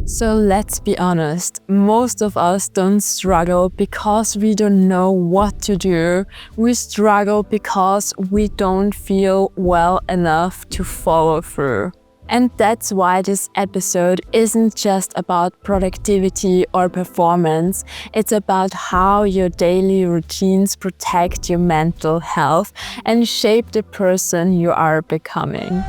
So let's be honest, most of us don't struggle because we don't know what to do. We struggle because we don't feel well enough to follow through. And that's why this episode isn't just about productivity or performance. It's about how your daily routines protect your mental health and shape the person you are becoming.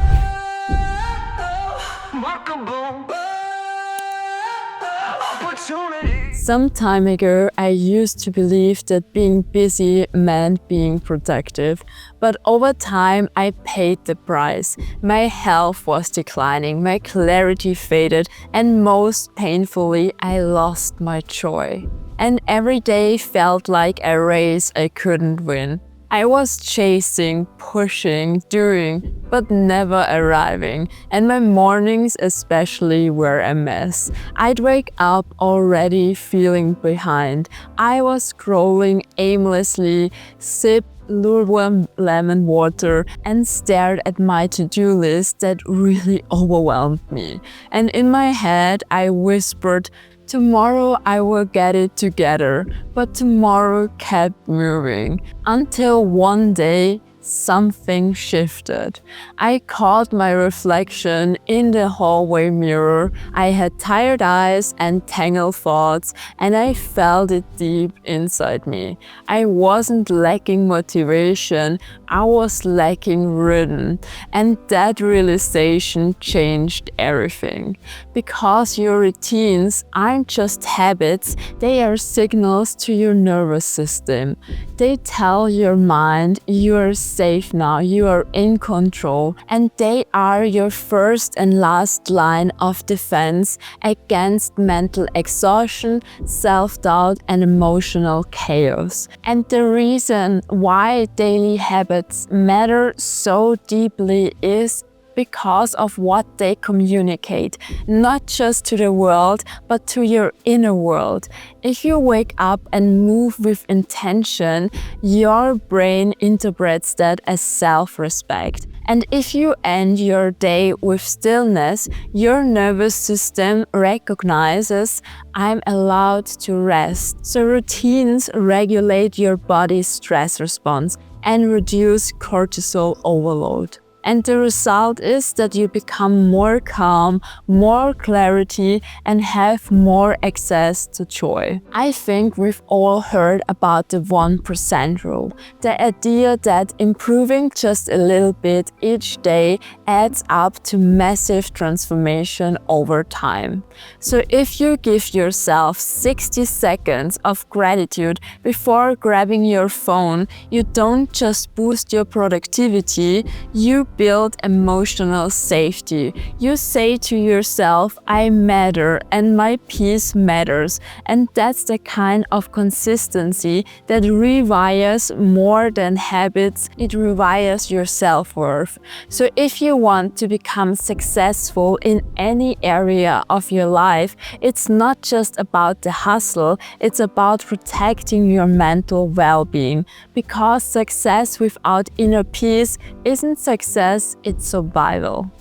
Some time ago, I used to believe that being busy meant being productive. But over time, I paid the price. My health was declining, my clarity faded, and most painfully, I lost my joy. And every day felt like a race I couldn't win. I was chasing, pushing, doing, but never arriving. And my mornings especially were a mess. I'd wake up already feeling behind. I was scrolling aimlessly, sipped lukewarm lemon water, and stared at my to-do list that really overwhelmed me. And in my head, I whispered, "Tomorrow I will get it together," but tomorrow kept moving until one day something shifted. I caught my reflection in the hallway mirror. I had tired eyes and tangled thoughts, and I felt it deep inside me. I wasn't lacking motivation, I was lacking rhythm. And that realization changed everything. Because your routines aren't just habits, they are signals to your nervous system. They tell your mind you are safe now, you are in control, and they are your first and last line of defense against mental exhaustion, self-doubt, and emotional chaos. And the reason why daily habits matter so deeply is because of what they communicate, not just to the world, but to your inner world. If you wake up and move with intention, your brain interprets that as self-respect. And if you end your day with stillness, your nervous system recognizes, "I'm allowed to rest." So routines regulate your body's stress response and reduce cortisol overload. And the result is that you become more calm, more clarity, and have more access to joy. I think we've all heard about the 1% rule, the idea that improving just a little bit each day adds up to massive transformation over time. So if you give yourself 60 seconds of gratitude before grabbing your phone, you don't just boost your productivity, you build emotional safety. You say to yourself, "I matter and my peace matters." And that's the kind of consistency that rewires more than habits, it rewires your self-worth. So if you want to become successful in any area of your life, it's not just about the hustle, it's about protecting your mental well-being. Because success without inner peace isn't success, it's survival.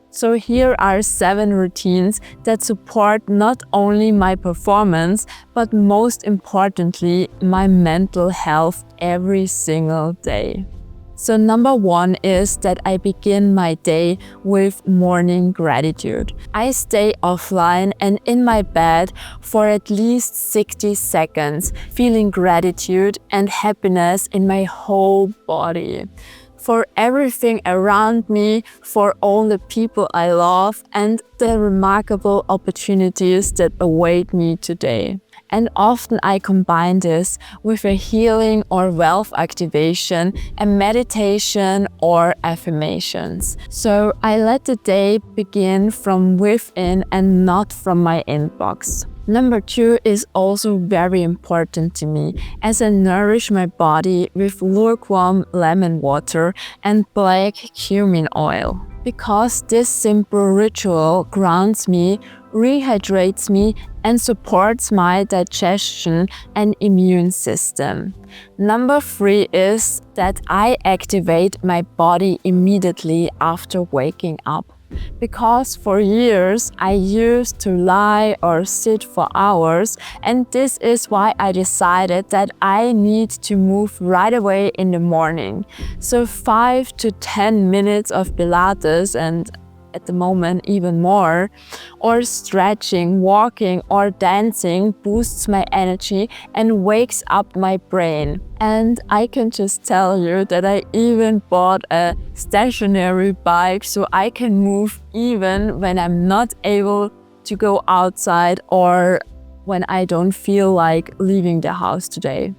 So here are 7 routines that support not only my performance, but most importantly, my mental health every single day. So number 1 is that I begin my day with morning gratitude. I stay offline and in my bed for at least 60 seconds, feeling gratitude and happiness in my whole body. For everything around me, for all the people I love, and the remarkable opportunities that await me today. And often I combine this with a healing or wealth activation, a meditation or affirmations. So I let the day begin from within and not from my inbox. Number 2 is also very important to me, as I nourish my body with lukewarm lemon water and black cumin oil. Because this simple ritual grounds me, rehydrates me, and supports my digestion and immune system. Number 3 is that I activate my body immediately after waking up. Because for years I used to lie or sit for hours, and this is why I decided that I need to move right away in the morning. So 5 to 10 minutes of Pilates, and at the moment even more, or stretching, walking or dancing boosts my energy and wakes up my brain. And I can just tell you that I even bought a stationary bike so I can move even when I'm not able to go outside or when I don't feel like leaving the house today.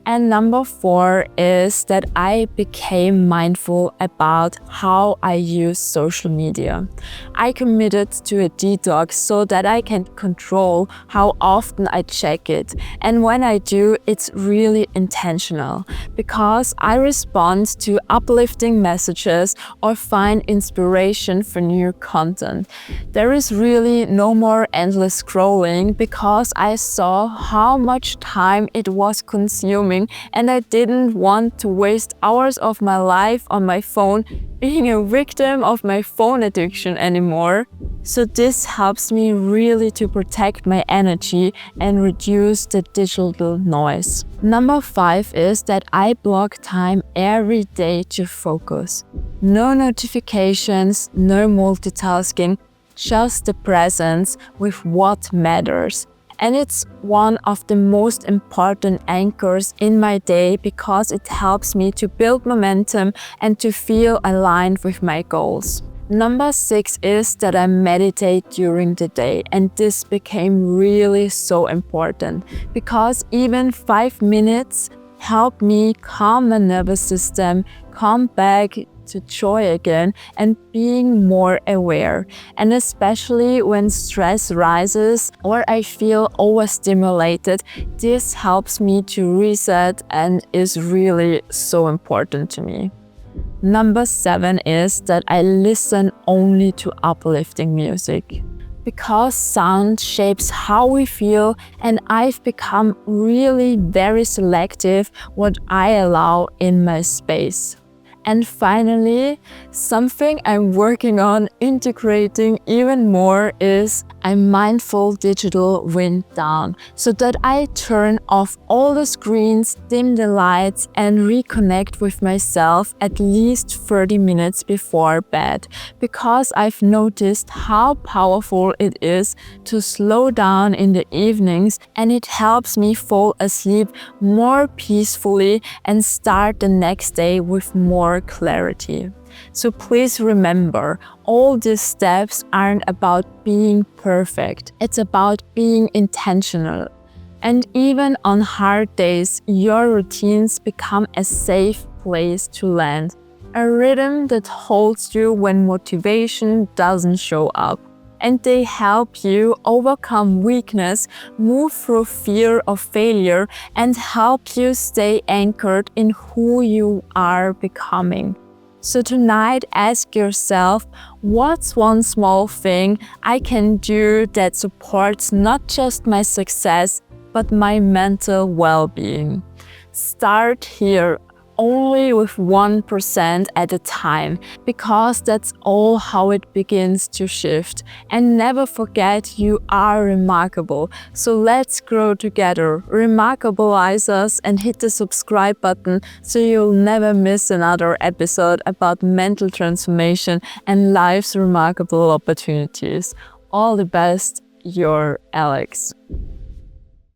And number 4 is that I became mindful about how I use social media. I committed to a detox so that I can control how often I check it. And when I do, it's really intentional because I respond to uplifting messages or find inspiration for new content. There is really no more endless scrolling because I saw how much time it was consuming, and I didn't want to waste hours of my life on my phone being a victim of my phone addiction anymore. So this helps me really to protect my energy and reduce the digital noise. Number 5 is that I block time every day to focus. No notifications, no multitasking, just the presence with what matters. And it's one of the most important anchors in my day because it helps me to build momentum and to feel aligned with my goals. Number 6 is that I meditate during the day, and this became really so important because even 5 minutes help me calm my nervous system, come back to joy again and being more aware. And especially when stress rises or I feel overstimulated, this helps me to reset and is really so important to me. Number 7 is that I listen only to uplifting music. Because sound shapes how we feel, and I've become really very selective what I allow in my space. And finally, something I'm working on integrating even more is a mindful digital wind down so that I turn off all the screens, dim the lights, and reconnect with myself at least 30 minutes before bed. Because I've noticed how powerful it is to slow down in the evenings, and it helps me fall asleep more peacefully and start the next day with more clarity. So please remember, all these steps aren't about being perfect. It's about being intentional. And even on hard days, your routines become a safe place to land. A rhythm that holds you when motivation doesn't show up. And they help you overcome weakness, move through fear of failure, and help you stay anchored in who you are becoming. So tonight, ask yourself, what's one small thing I can do that supports not just my success, but my mental well-being? Start here, only with 1% at a time, because that's all how it begins to shift. And never forget, you are remarkable. So let's grow together. Remarkableize us and hit the subscribe button so you'll never miss another episode about mental transformation and life's remarkable opportunities. All the best, your Alex.